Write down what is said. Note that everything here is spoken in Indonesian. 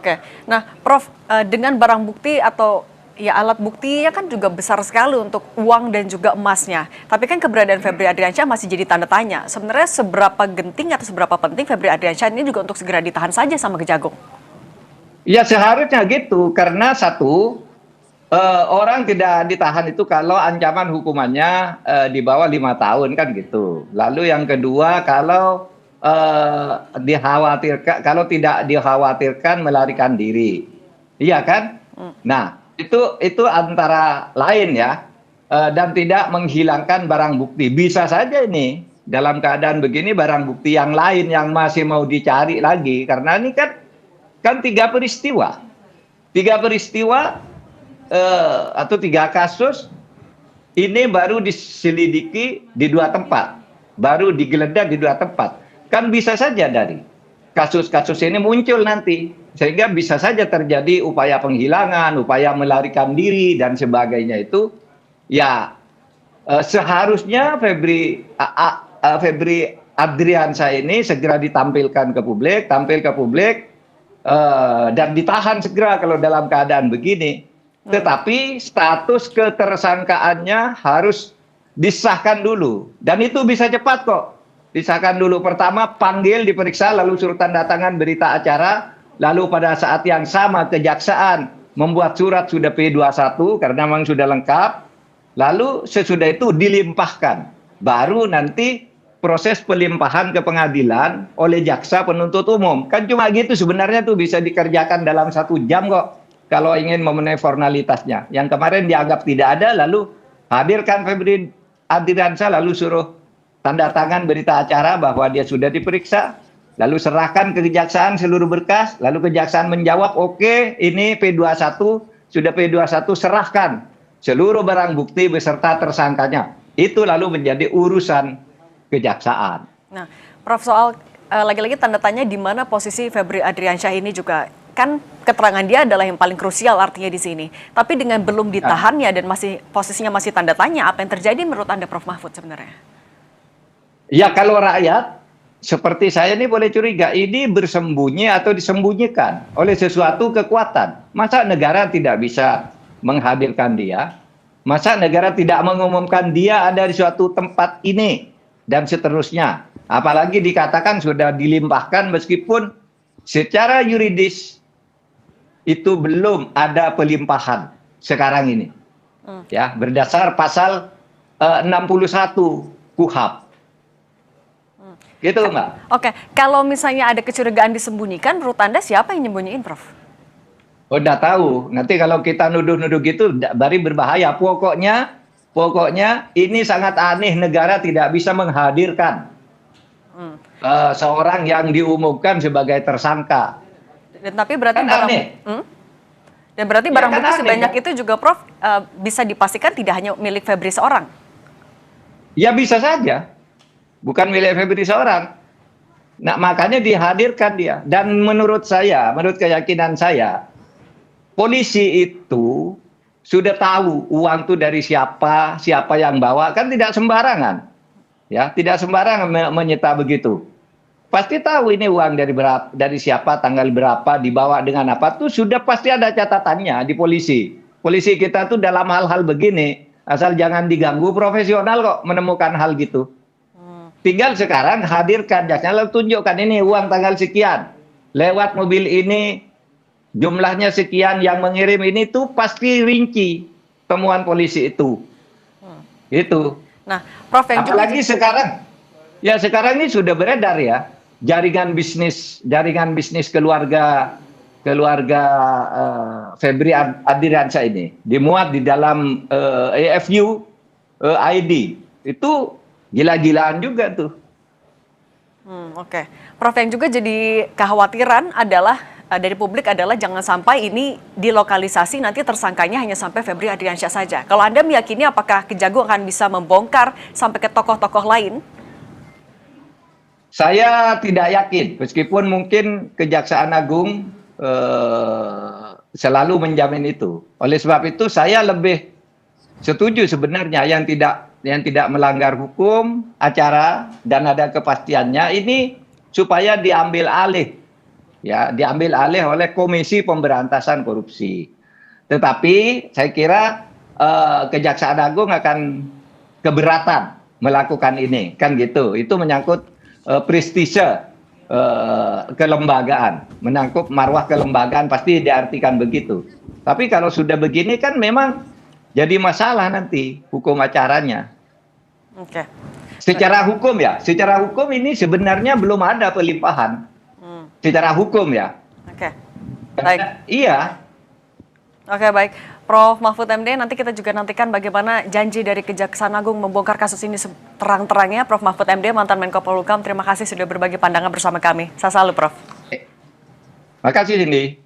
Oke. Nah, Prof, dengan barang bukti atau ya alat buktinya kan juga besar sekali untuk uang dan juga emasnya. Tapi kan keberadaan Febri Adriansyah masih jadi tanda tanya. Sebenarnya seberapa genting atau seberapa penting Febri Adriansyah ini juga untuk segera ditahan saja sama Kejagung? Ya seharusnya gitu, karena satu, orang tidak ditahan itu kalau ancaman hukumannya di bawah 5 tahun kan gitu. Lalu yang kedua, kalau dikhawatirkan, kalau tidak dikhawatirkan melarikan diri, iya kan? Nah, itu antara lain ya. Dan tidak menghilangkan barang bukti. Bisa saja ini dalam keadaan begini barang bukti yang lain yang masih mau dicari lagi, karena ini kan tiga peristiwa atau tiga kasus ini baru diselidiki di dua tempat, baru digeledah di dua tempat. Kan bisa saja dari kasus-kasus ini muncul nanti, sehingga bisa saja terjadi upaya penghilangan, upaya melarikan diri dan sebagainya itu. Ya seharusnya Febri Adriansyah ini segera ditampilkan ke publik, dan ditahan segera kalau dalam keadaan begini. Tetapi status ketersangkaannya harus disahkan dulu. Dan itu bisa cepat kok. Disahkan dulu. Pertama panggil, diperiksa, lalu suruh tanda tangan berita acara. Lalu pada saat yang sama kejaksaan membuat surat sudah P21 karena memang sudah lengkap. Lalu sesudah itu dilimpahkan. Baru nanti proses pelimpahan ke pengadilan oleh jaksa penuntut umum. Kan cuma gitu sebenarnya tuh bisa dikerjakan dalam 1 jam kok. Kalau ingin memenuhi formalitasnya. Yang kemarin dianggap tidak ada, lalu hadirkan Febri Adriansyah, lalu suruh tanda tangan berita acara bahwa dia sudah diperiksa. Lalu serahkan ke kejaksaan seluruh berkas. Lalu kejaksaan menjawab, oke, ini P21, sudah P21, serahkan seluruh barang bukti beserta tersangkanya. Itu lalu menjadi urusan kejaksaan. Nah, Prof, soal lagi-lagi tanda tanya di mana posisi Febri Adriansyah ini juga kan keterangan dia adalah yang paling krusial artinya di sini. Tapi dengan belum ditahannya dan posisinya masih tanda tanya, apa yang terjadi menurut Anda, Prof Mahfud sebenarnya? Ya kalau rakyat seperti saya ini boleh curiga ini bersembunyi atau disembunyikan oleh sesuatu kekuatan. Masa negara tidak bisa menghadirkan dia? Masa negara tidak mengumumkan dia ada di suatu tempat ini? Dan seterusnya. Apalagi dikatakan sudah dilimpahkan meskipun secara yuridis itu belum ada pelimpahan sekarang ini. Ya, berdasar pasal 61 KUHP. Gitu Mbak. Oke, kalau misalnya ada kecurigaan disembunyikan, menurut Anda siapa yang nyembunyiin, Prof? Udah tahu. Nanti kalau kita nuduh-nuduh gitu bari berbahaya. Pokoknya ini sangat aneh, negara tidak bisa menghadirkan seorang yang diumumkan sebagai tersangka. Dan tapi berarti Kan aneh. Dan berarti Ya, barang kan bukti aneh, sebanyak kan? itu juga, Prof, bisa dipastikan tidak hanya milik Febri seorang. Ya bisa saja. Bukan milik Febri seorang. Nah, makanya dihadirkan dia. Dan menurut saya, menurut keyakinan saya, polisi itu sudah tahu uang itu dari siapa, siapa yang bawa, kan tidak sembarangan. Ya, tidak sembarangan menyita begitu. Pasti tahu ini uang dari berapa, dari siapa, tanggal berapa, dibawa dengan apa, tuh sudah pasti ada catatannya di polisi. Polisi kita tuh dalam hal-hal begini, asal jangan diganggu, profesional kok menemukan hal gitu. Tinggal sekarang hadirkan jaksa, lalu tunjukkan ini uang tanggal sekian, lewat mobil ini, jumlahnya sekian, yang mengirim ini tuh pasti rinci temuan polisi itu. Itu. Nah, Prof, yang apalagi juga sekarang ini sudah beredar ya jaringan bisnis keluarga Febri Adriansyah ini dimuat di dalam EFU ID. Itu gila-gilaan juga tuh. Oke. Prof, yang juga jadi kekhawatiran adalah dari publik adalah jangan sampai ini dilokalisasi nanti tersangkanya hanya sampai Febri Adriansyah saja. Kalau Anda meyakini apakah Kejagung akan bisa membongkar sampai ke tokoh-tokoh lain? Saya tidak yakin, meskipun mungkin Kejaksaan Agung selalu menjamin itu. Oleh sebab itu saya lebih setuju sebenarnya yang tidak melanggar hukum acara dan ada kepastiannya ini supaya diambil alih ya diambil alih oleh Komisi Pemberantasan Korupsi. Tetapi saya kira Kejaksaan Agung akan keberatan melakukan ini, kan gitu. Itu menyangkut prestise kelembagaan, menyangkut marwah kelembagaan, pasti diartikan begitu. Tapi kalau sudah begini kan memang jadi masalah nanti hukum acaranya. Oke. Secara hukum ini sebenarnya belum ada pelimpahan. Secara hukum ya. Oke. Baik. Iya. Oke, baik. Prof. Mahfud MD, nanti kita juga nantikan bagaimana janji dari Kejaksaan Agung membongkar kasus ini terang-terangnya. Prof. Mahfud MD, mantan Menko Polhukam, terima kasih sudah berbagi pandangan bersama kami. Saya salut, Prof. Makasih, Cindy.